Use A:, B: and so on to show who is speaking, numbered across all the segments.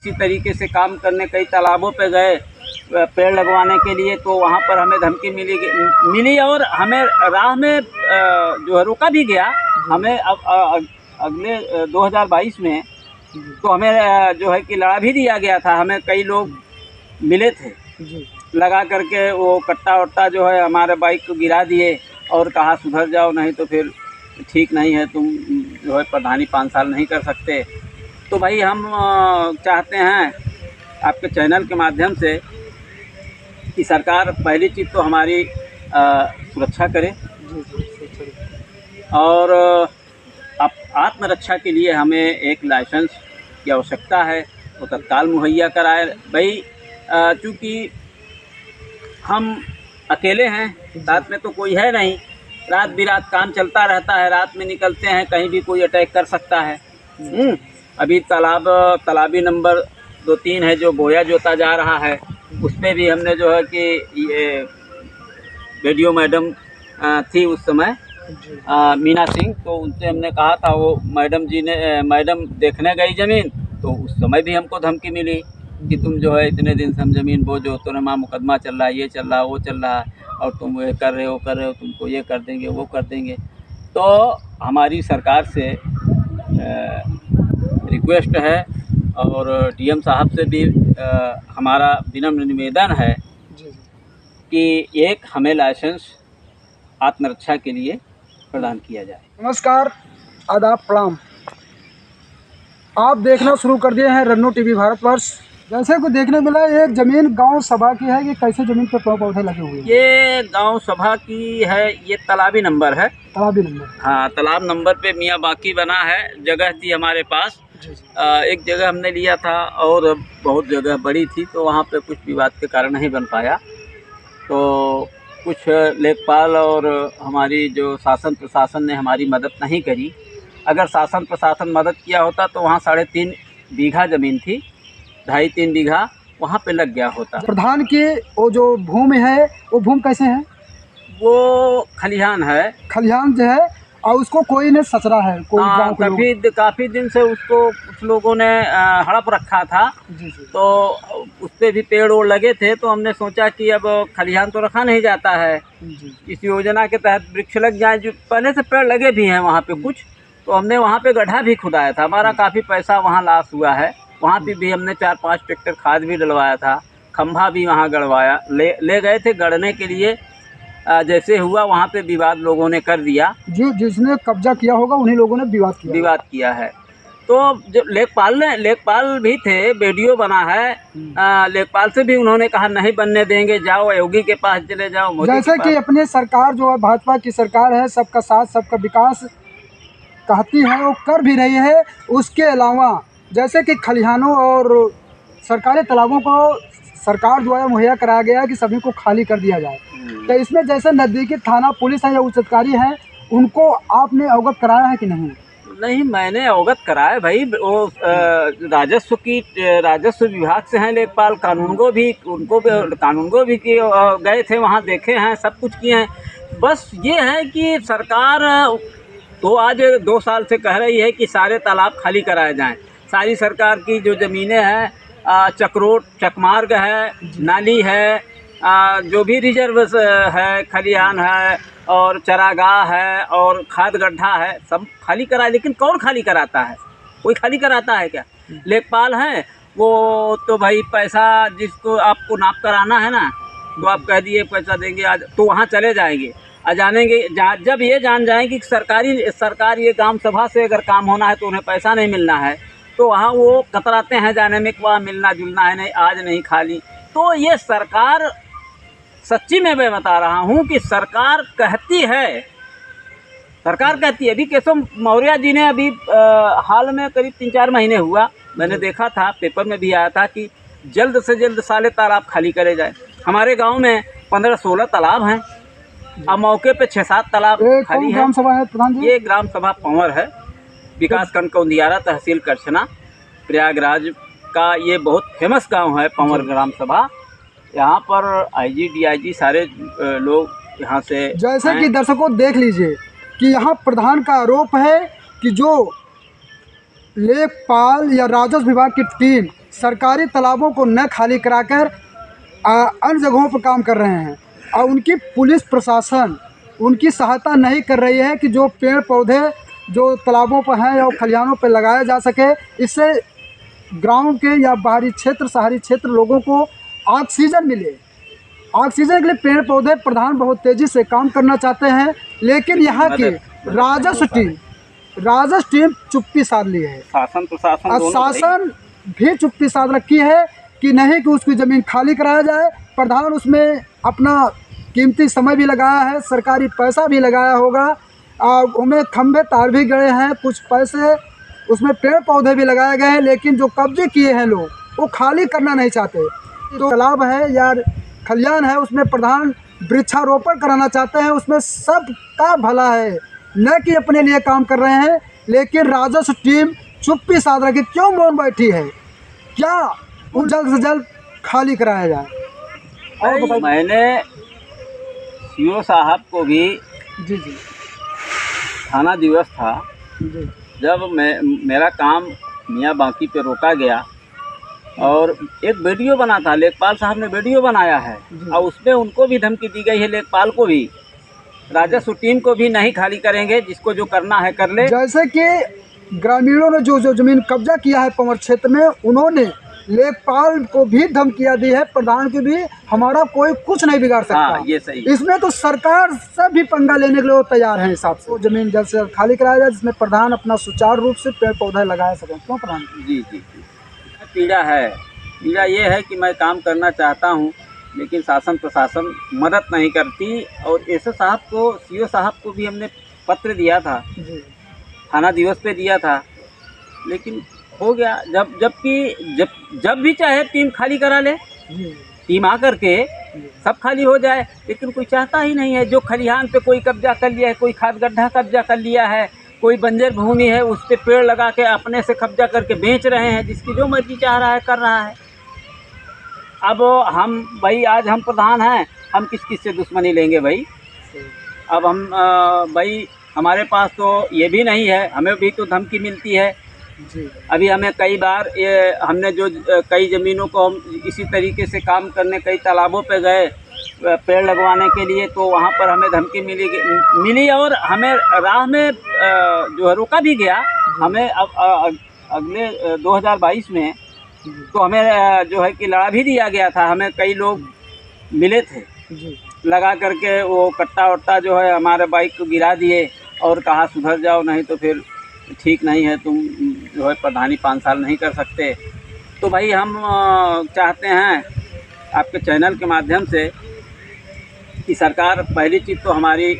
A: अच्छी तरीके से काम करने कई तालाबों पे गए पेड़ लगवाने के लिए, तो वहाँ पर हमें धमकी मिली और हमें राह में जो है रोका भी गया। हमें अगले 2022 में तो हमें जो है कि लड़ा भी दिया गया था। हमें कई लोग मिले थे लगा करके, वो कट्टा वट्टा जो है हमारे बाइक को गिरा दिए और कहा सुधर जाओ, नहीं तो फिर ठीक नहीं है, तुम जो है प्रधानी 5 साल नहीं कर सकते। तो भाई हम चाहते हैं आपके चैनल के माध्यम से कि सरकार पहली चीज़ तो हमारी सुरक्षा करे और आत्मरक्षा के लिए हमें एक लाइसेंस की आवश्यकता है, वो तत्काल मुहैया कराए। भाई चूँकि हम अकेले हैं, साथ में तो कोई है नहीं, रात बिरात काम चलता रहता है, रात में निकलते हैं कहीं भी कोई अटैक कर सकता है। अभी तालाबी नंबर 2-3 है जो बोया जोता जा रहा है, उस पर भी हमने जो है कि ये वीडियो मैडम थी उस समय मीना सिंह, तो उनसे हमने कहा था, वो मैडम देखने गई ज़मीन, तो उस समय भी हमको धमकी मिली कि तुम जो है इतने दिन से हम ज़मीन बोझो, तो वहाँ मुकदमा चल रहा है, ये चल रहा है, वो चल रहा है, और तुम ये कर रहे हो तुमको ये कर देंगे वो कर देंगे। तो हमारी सरकार से रिक्वेस्ट है और डीएम साहब से भी हमारा विनम्र निवेदन है कि एक हमें लाइसेंस आत्मरक्षा के लिए प्रदान किया जाए।
B: नमस्कार, आदाब, प्रणाम। आप देखना शुरू कर दिए हैं रन्नू टीवी भारतवर्ष। जैसे को देखने मिला, एक ज़मीन गांव सभा की है। ये कैसे ज़मीन पे पेड़ पौधे लगे हुए हैं? ये
A: गांव सभा की है, ये तालाबी नंबर है।
B: तालाबी नंबर?
A: हाँ, तालाब नंबर पे मियाँ बाकी बना है। जगह थी हमारे पास, एक जगह हमने लिया था और बहुत जगह बड़ी थी, तो वहाँ पे कुछ विवाद के कारण नहीं बन पाया। तो कुछ लेखपाल और हमारी जो शासन प्रशासन ने हमारी मदद नहीं करी। अगर शासन प्रशासन मदद किया होता तो वहाँ 3.5 बीघा ज़मीन थी, 2.5-3 बीघा वहाँ पे लग गया होता।
B: प्रधान की वो जो भूमि है, वो भूमि कैसे है?
A: वो खलिहान है। खलिहान
B: जो है, और उसको कोई ने सचरा है, कोई
A: काफ़ी दिन से उसको कुछ लोगों ने हड़प रखा था। तो उस पर भी पेड़ ओड़ लगे थे, तो हमने सोचा कि अब खलिहान तो रखा नहीं जाता है, इस योजना के तहत वृक्ष लग जाए। जो पहले से पेड़ लगे भी हैं वहाँ पे कुछ, तो हमने वहाँ पे गड्ढा भी खुदाया था। हमारा काफ़ी पैसा वहाँ लॉस हुआ है। वहाँ पे भी हमने 4-5 ट्रैक्टर खाद भी डलवाया था, खंभा भी वहाँ गड़वाया, ले गए थे गड़ने के लिए। जैसे हुआ वहाँ पे विवाद लोगों ने कर दिया,
B: जिसने कब्जा किया होगा उन्हीं लोगों ने विवाद किया है।
A: तो जो लेखपाल भी थे, वीडियो बना है, लेखपाल से भी उन्होंने कहा नहीं बनने देंगे, जाओ योगी के पास चले जाओ।
B: जैसे कि अपने सरकार जो है भाजपा की सरकार है, सबका साथ सबका विकास कहती है, वो कर भी रही है। उसके अलावा जैसे कि खलिहानों और सरकारी तालाबों को सरकार द्वारा मुहैया कराया गया है कि सभी को खाली कर दिया जाए। तो इसमें जैसे नज़दीकी थाना पुलिस है या उच्च अधिकारी हैं, उनको आपने अवगत कराया है कि नहीं?
A: नहीं, मैंने अवगत कराया भाई। वो राजस्व विभाग से हैं लेखपाल, कानूनगो भी गए थे, वहाँ देखे हैं, सब कुछ किए हैं। बस ये है कि सरकार तो आज 2 साल से कह रही है कि सारे तालाब खाली कराए जाएं। सारी सरकार की जो ज़मीनें हैं, चक्रोट, चकमार्ग है, नाली है, जो भी रिजर्व है, खलिहान है और चरागाह है और खाद गड्ढा है, सब खाली कराए। लेकिन कौन खाली कराता है? कोई खाली कराता है क्या? लेखपाल हैं वो तो भाई पैसा, जिसको आपको नाप कराना है ना, तो आप कह दिए पैसा देंगे आज, तो वहाँ चले जाएंगे। जानेंगे जब ये जान जाएंगे कि सरकार ये ग्राम सभा से अगर काम होना है तो उन्हें पैसा नहीं मिलना है, तो वहाँ वो कतराते हैं जाने में कि वहाँ मिलना जुलना है, नहीं आज नहीं खाली। तो ये सरकार, सच्ची में मैं बता रहा हूँ कि सरकार कहती है अभी केशव मौर्य जी ने अभी हाल में करीब 3-4 महीने हुआ, मैंने देखा था, पेपर में भी आया था कि जल्द से जल्द सारे तालाब खाली करे जाए। हमारे गांव में 15-16 तालाब हैं, अब मौके पे 6-7 तालाब खाली हैं।
B: ग्राम सभा है प्रधान जी?
A: ये ग्राम सभा पंवर है, विकास खंड कौंदियारा, तहसील करछना, प्रयागराज का ये बहुत फेमस गांव है पंवर ग्राम सभा। यहाँ पर आईजी डीआईजी सारे लोग यहाँ से।
B: जैसे कि दर्शकों देख लीजिए कि यहाँ प्रधान का आरोप है कि जो लेखपाल या राजस्व विभाग की टीम सरकारी तालाबों को न खाली कराकर अन्य जगहों पर काम कर रहे हैं और उनकी पुलिस प्रशासन उनकी सहायता नहीं कर रही है कि जो पेड़ पौधे जो तालाबों पर हैं या खलिहानों पर लगाया जा सके। इससे गाँव के या बाहरी क्षेत्र शहरी क्षेत्र लोगों को ऑक्सीजन मिले। ऑक्सीजन के लिए पेड़ पौधे प्रधान बहुत तेज़ी से काम करना चाहते हैं, लेकिन यहाँ की राजस्व टीम चुप्पी साध ली है।
A: शासन प्रशासन
B: शासन भी चुप्पी साध रखी है कि नहीं कि उसकी ज़मीन खाली कराया जाए। प्रधान उसमें अपना कीमती समय भी लगाया है, सरकारी पैसा भी लगाया होगा, उनमें खंभे तार भी गए हैं, कुछ पैसे उसमें पेड़ पौधे भी लगाए गए हैं, लेकिन जो कब्जे किए हैं लोग वो खाली करना नहीं चाहते। तो तालाब है या खलिहान है उसमें प्रधान वृक्षारोपण कराना चाहते हैं, उसमें सबका भला है, न कि अपने लिए काम कर रहे हैं। लेकिन राजस्व टीम चुप्पी साध रखी, क्यों मौन बैठी है? क्या उन जल्द से जल्द खाली कराया जाए?
A: और मैंने सीओ साहब को भी
B: जी
A: थाना दिवस था
B: जी
A: जब मेरा काम मियाँ बाकी पे रोका गया और एक वीडियो बना था, लेखपाल साहब ने वीडियो बनाया है और उसमें उनको भी धमकी दी गई है, लेखपाल को भी, राजस्व टीम को भी नहीं खाली करेंगे, जिसको जो करना है कर ले।
B: जैसे कि ग्रामीणों ने जो ज़मीन कब्जा किया है पंवर क्षेत्र में, उन्होंने लेखपाल को भी धमकियाँ दी है, प्रधान की भी, हमारा कोई कुछ नहीं बिगाड़ सकता।
A: हाँ, ये सही।
B: इसमें तो सरकार से भी पंगा लेने के लिए वो तैयार है। हिसाब से ज़मीन जल्द से जल्द खाली कराया जाए, जिसमें प्रधान अपना सुचारू रूप से पेड़ पौधे लगा सकें। क्यों प्रधान?
A: जी जी जी। पीड़ा है, पीड़ा ये है कि मैं काम करना चाहता हूँ लेकिन शासन प्रशासन मदद नहीं करती। और एसओ साहब को, सीओ साहब को भी हमने पत्र दिया था, थाना दिवस पे दिया था, लेकिन हो गया जब भी चाहे टीम खाली करा ले, टीम आकर के सब खाली हो जाए, लेकिन कोई चाहता ही नहीं है। जो खलिहान पे कोई कब्जा कर लिया है, कोई खाद गड्ढा कब्जा कर लिया है, कोई बंजर भूमि है उस पे पेड़ लगा के अपने से कब्जा करके बेच रहे हैं, जिसकी जो मर्जी चाह रहा है कर रहा है। अब हम भाई, आज हम प्रधान हैं, हम किस से दुश्मनी लेंगे भाई? अब हम भाई हमारे पास तो ये भी नहीं है, हमें भी तो धमकी मिलती है। अभी हमें कई बार हमने जो कई ज़मीनों को हम इसी तरीके से काम करने, कई तालाबों पे गए पेड़ लगवाने के लिए, तो वहाँ पर हमें धमकी मिली और हमें राह में जो है रोका भी गया। हमें अब अगले 2022 में तो हमें जो है कि लड़ा भी दिया गया था। हमें कई लोग मिले थे, लगा करके वो कट्टा वट्टा जो है हमारे बाइक को गिरा दिए और कहा सुधर जाओ, नहीं तो फिर ठीक नहीं है, तुम जो है प्रधानी 5 साल नहीं कर सकते। तो भाई हम चाहते हैं आपके चैनल के माध्यम से कि सरकार पहली चीज़ तो हमारी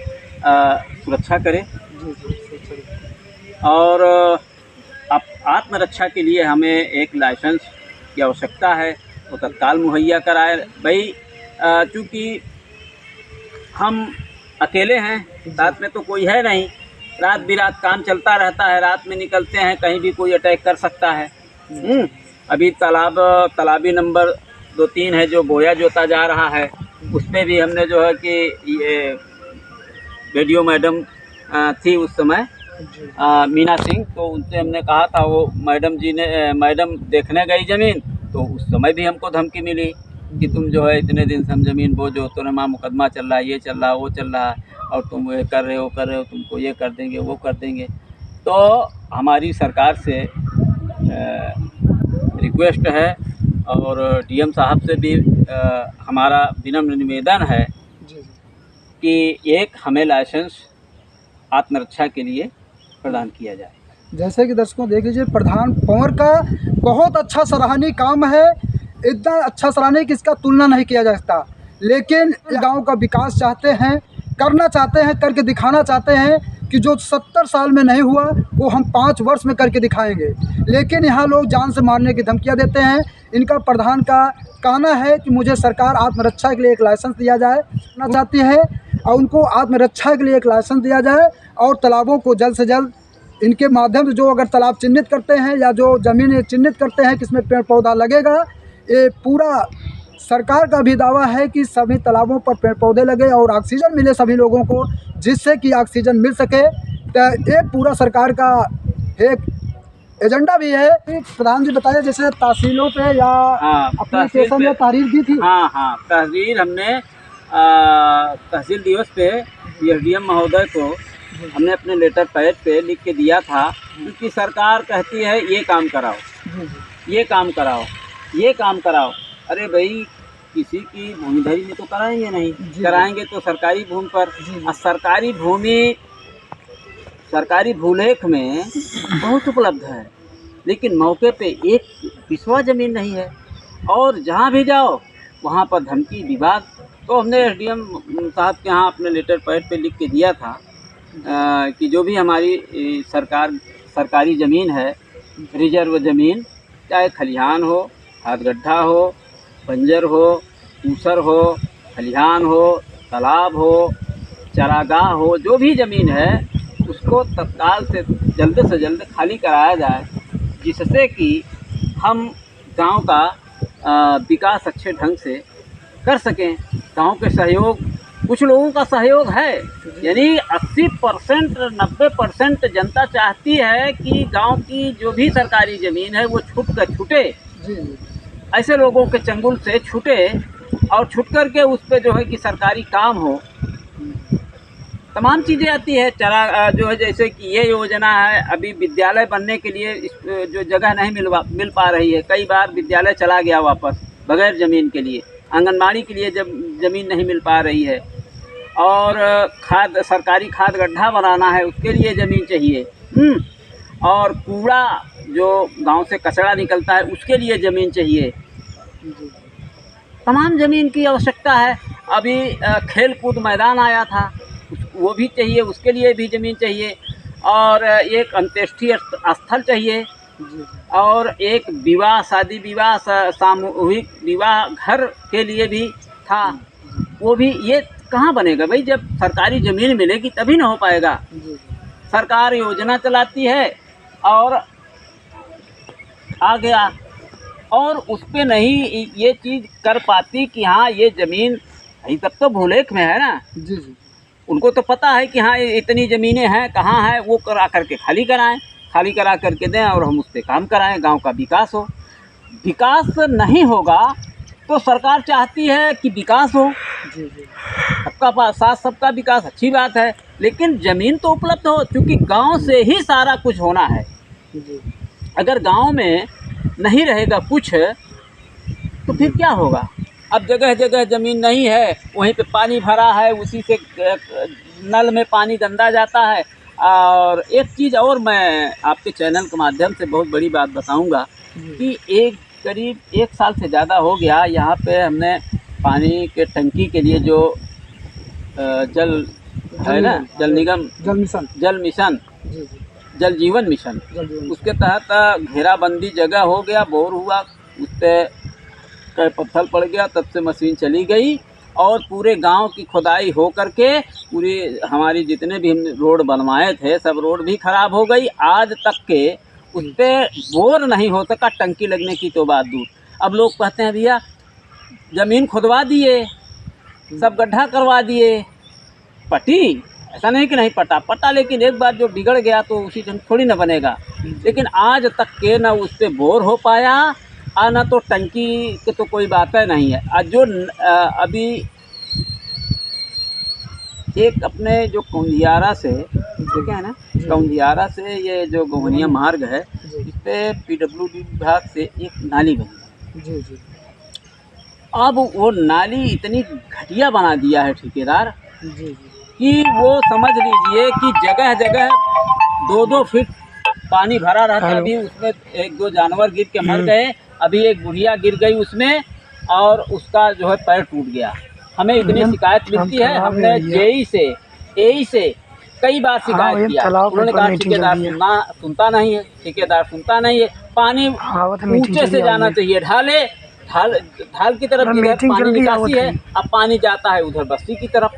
A: सुरक्षा करे और आत्मरक्षा के लिए हमें एक लाइसेंस की आवश्यकता है, वो तत्काल मुहैया कराए। भाई चूँकि हम अकेले हैं, साथ में तो कोई है नहीं, रात बिरात काम चलता रहता है, रात में निकलते हैं, कहीं भी कोई अटैक कर सकता है। अभी तालाबी नंबर 2-3 है जो बोया जोता जा रहा है, उस पर भी हमने जो है कि ये वीडियो मैडम थी उस समय मीना सिंह, तो उनसे हमने कहा था, वो मैडम देखने गई ज़मीन, तो उस समय भी हमको धमकी मिली कि तुम जो है इतने दिन से हम ज़मीन बोझो, तो ना मुकदमा चल रहा है, ये चल रहा है, वो चल रहा है, और तुम ये कर रहे हो, तुमको ये कर देंगे, वो कर देंगे। तो हमारी सरकार से रिक्वेस्ट है और डीएम साहब से भी हमारा विनम्र निवेदन है कि एक हमें लाइसेंस आत्मरक्षा के लिए प्रदान किया जाए।
B: जैसे कि दर्शकों देख लीजिए, प्रधान पंवर का बहुत अच्छा सराहनीय काम है, इतना अच्छा सराहनीय कि इसका तुलना नहीं किया जा सकता। लेकिन गांव का विकास चाहते हैं, करना चाहते हैं, करके दिखाना चाहते हैं कि जो 70 साल में नहीं हुआ वो हम 5 वर्ष में करके दिखाएंगे। लेकिन यहाँ लोग जान से मारने की धमकियाँ देते हैं। इनका प्रधान का कहना है कि मुझे सरकार आत्मरक्षा के लिए एक लाइसेंस दिया जाए, ना चाहती है, और उनको आत्मरक्षा के लिए एक लाइसेंस दिया जाए और तालाबों को जल्द से जल्द इनके माध्यम से जो अगर तालाब चिन्हित करते हैं या जो ज़मीन चिन्हित करते हैं किसमें पेड़ पौधा लगेगा, ये पूरा सरकार का भी दावा है कि सभी तालाबों पर पेड़ पौधे लगे और ऑक्सीजन मिले सभी लोगों को, जिससे कि ऑक्सीजन मिल सके। तो ये पूरा सरकार का एक एजेंडा भी है। प्रधान जी बताइए, जैसे तहसीलों पे या
A: हाँ,
B: एप्लीकेशन में तहरीर दी थी।
A: हाँ हाँ, तहरीर हमने तहसील दिवस पे एसडीएम महोदय को हमने अपने लेटर पैड पे लिख के दिया था, क्योंकि सरकार कहती है ये काम कराओ, ये काम कराओ, ये काम कराओ। अरे भाई, किसी की भूमिधरी में तो कराएंगे नहीं, कराएंगे तो सरकारी भूमि पर। और सरकारी भूमि, सरकारी भूलेख में बहुत उपलब्ध है, लेकिन मौके पे एक बिस्वा ज़मीन नहीं है। और जहाँ भी जाओ वहाँ पर धमकी, विवाद। तो हमने एसडीएम साहब के यहाँ अपने लेटर पैड पे लिख के दिया था कि जो भी हमारी सरकारी ज़मीन है, रिजर्व ज़मीन, चाहे खलिहान हो, हाथ गड्ढा हो, बंजर हो, ऊसर हो, खलिहान हो, तालाब हो, चारागाह हो, जो भी ज़मीन है उसको तत्काल से जल्द खाली कराया जाए, जिससे कि हम गांव का विकास अच्छे ढंग से कर सकें। गांव के सहयोग, कुछ लोगों का सहयोग है, यानी 80% 90% जनता चाहती है कि गांव की जो भी सरकारी ज़मीन है वो छूटे, ऐसे लोगों के चंगुल से छूटे, और छूट कर के उस पर जो है कि सरकारी काम हो। तमाम चीज़ें आती है, चरा जो है, जैसे कि ये योजना है, अभी विद्यालय बनने के लिए जो जगह नहीं मिल पा रही है। कई बार विद्यालय चला गया वापस बगैर ज़मीन के लिए, आंगनबाड़ी के लिए जब ज़मीन नहीं मिल पा रही है, और सरकारी खाद गड्ढा बनाना है उसके लिए ज़मीन चाहिए, और कूड़ा जो गांव से कचरा निकलता है उसके लिए ज़मीन चाहिए। तमाम ज़मीन की आवश्यकता है। अभी खेल कूद मैदान आया था, वो भी चाहिए, उसके लिए भी ज़मीन चाहिए, और एक अंत्येष्टि स्थल चाहिए, और एक विवाह, शादी विवाह, सामूहिक विवाह घर के लिए भी था। वो भी, ये कहाँ बनेगा भाई, जब सरकारी ज़मीन मिलेगी तभी ना हो पाएगा। सरकार योजना चलाती है और आ गया, और उस पर नहीं ये चीज़ कर पाती कि हाँ ये ज़मीन अभी तक तो भूलेख में है ना।
B: जी।
A: उनको तो पता है कि हाँ इतनी ज़मीनें हैं, कहाँ है, वो करा करके खाली कराएं, खाली करा करके दें, और हम उस पर काम कराएं, गांव का विकास हो। विकास नहीं होगा तो सरकार चाहती है कि विकास हो, सबका साथ सबका विकास, अच्छी बात है, लेकिन ज़मीन तो उपलब्ध हो, क्योंकि गांव से ही सारा कुछ होना है। अगर गांव में नहीं रहेगा कुछ तो फिर क्या होगा। अब जगह जगह ज़मीन नहीं है, वहीं पे पानी भरा है, उसी से नल में पानी गंदा जाता है। और एक चीज़ और मैं आपके चैनल के माध्यम से बहुत बड़ी बात बताऊंगा कि करीब 1 साल से ज़्यादा हो गया, यहाँ पे हमने पानी के टंकी के लिए जो जल है ना, जल निगम, जल मिशन, जल जीवन मिशन, उसके तहत घेराबंदी जगह हो गया, बोर हुआ, उस पर पत्थर पड़ गया, तब से मशीन चली गई, और पूरे गांव की खुदाई हो करके पूरी हमारी जितने भी हमने रोड बनवाए थे सब रोड भी ख़राब हो गई। आज तक के उस पर बोर नहीं हो सका, टंकी लगने की तो बात दूर। अब लोग कहते हैं भैया ज़मीन खुदवा दिए, सब गड्ढा करवा दिए, पटी, ऐसा नहीं कि नहीं पटा, लेकिन एक बार जो बिगड़ गया तो उसी ढंग थोड़ी ना बनेगा। लेकिन आज तक के ना उस पर बोर हो पाया, ना तो टंकी के तो कोई बात है नहीं है। आज जो अभी एक अपने जो कौंधियारा से, क्या है ना, कौंधियारा से ये जो गोहनिया मार्ग है, इस पर पीडब्ल्यूडी विभाग से एक नाली बनी। अब वो नाली इतनी घटिया बना दिया है ठेकेदार कि वो समझ लीजिए कि जगह जगह 2-2 फीट पानी भरा रहता है। अभी उसमें 1-2 जानवर गिर के मर गए, अभी एक बुढ़िया गिर गई उसमें, और उसका जो है पैर टूट गया। हमें इतनी शिकायत मिलती है, हमने जेई से कई बार शिकायत किया, उन्होंने कहा ठेकेदार सुनता नहीं है, ठेकेदार सुनता नहीं है। पानी ऊंचे से जाना चाहिए, ढाल की तरफ पानी निकासी है, अब पानी जाता है उधर बस्ती की तरफ,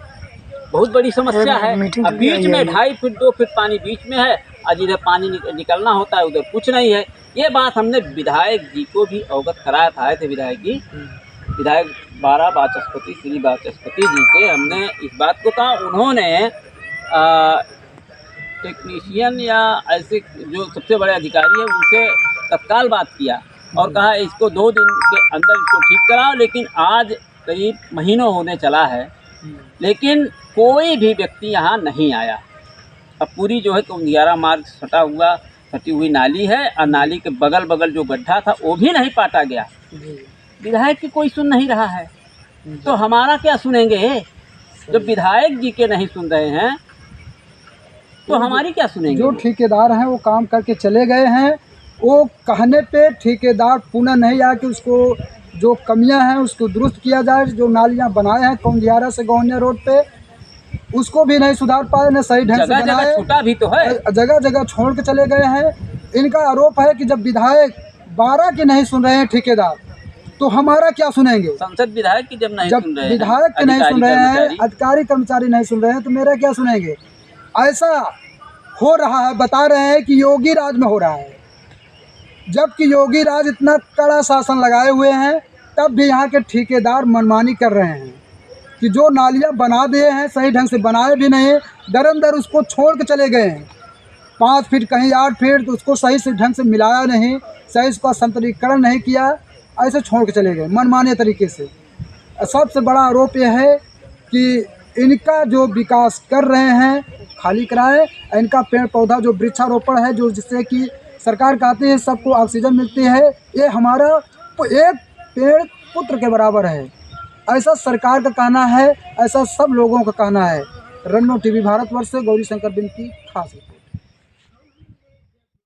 A: बहुत बड़ी समस्या है। अब बीच में 2.5 फीट 2 फीट पानी बीच में है, और जिधर पानी निकलना होता है उधर कुछ नहीं है। ये बात हमने विधायक जी को भी अवगत कराया था, आए थे विधायक जी, विधायक 12 वाचस्पति श्री वाचस्पति जी से हमने इस बात को कहा। उन्होंने टेक्नीशियन या ऐसे जो सबसे बड़े अधिकारी हैं उनसे तत्काल बात किया और कहा इसको 2 दिन के अंदर इसको ठीक कराओ, लेकिन आज करीब महीनों होने चला है, लेकिन कोई भी व्यक्ति यहाँ नहीं आया। अब पूरी जो है कुंदियारा मार्ग सटी हुई नाली है और नाली के बगल बगल जो गड्ढा था वो भी नहीं पाटा गया। विधायक की कोई सुन नहीं रहा है, तो हमारा क्या सुनेंगे? जब विधायक जी के नहीं सुन रहे हैं तो हमारी क्या सुनेंगे?
B: जो ठेकेदार हैं वो काम करके चले गए हैं, वो कहने पे ठेकेदार पुनः नहीं आके उसको जो कमियां हैं उसको दुरुस्त किया जाए। जो नालियां बनाए हैं कुंदियारा से गौनिया रोड पे उसको भी नहीं सुधार पाए, न सही ढंग से बनाए,
A: छूटा भी तो है,
B: जगह जगह छोड़ के चले गए हैं। इनका आरोप है कि जब विधायक 12 के नहीं सुन रहे हैं ठेकेदार, तो हमारा क्या सुनेंगे?
A: संसद विधायक की जब
B: विधायक के नहीं सुन रहे हैं, अधिकारी कर्मचारी नहीं सुन रहे हैं, तो मेरा क्या सुनेंगे? ऐसा हो रहा है, बता रहे हैं कि योगी राज में हो रहा है, जबकि योगी राज इतना कड़ा शासन लगाए हुए हैं, तब भी यहाँ के ठेकेदार मनमानी कर रहे हैं कि जो नालियाँ बना दिए हैं सही ढंग से बनाए भी नहीं, दर उसको छोड़ के चले गए हैं। 5 फीट कहीं 8 फीट, तो उसको सही से ढंग से मिलाया नहीं, सही उसका संतरीकरण नहीं किया, ऐसे छोड़ के चले गए मनमाने तरीके से। सबसे बड़ा आरोप यह है कि इनका जो विकास कर रहे हैं खाली कराए, इनका पेड़ पौधा जो वृक्षारोपण है, जो जिससे कि सरकार कहती है सबको ऑक्सीजन मिलती है, ये हमारा एक पेड़ पुत्र के बराबर है, ऐसा सरकार का कहना है, ऐसा सब लोगों का कहना है। रन्नो टीवी भारतवर्ष से गौरी शंकर बिनती खास।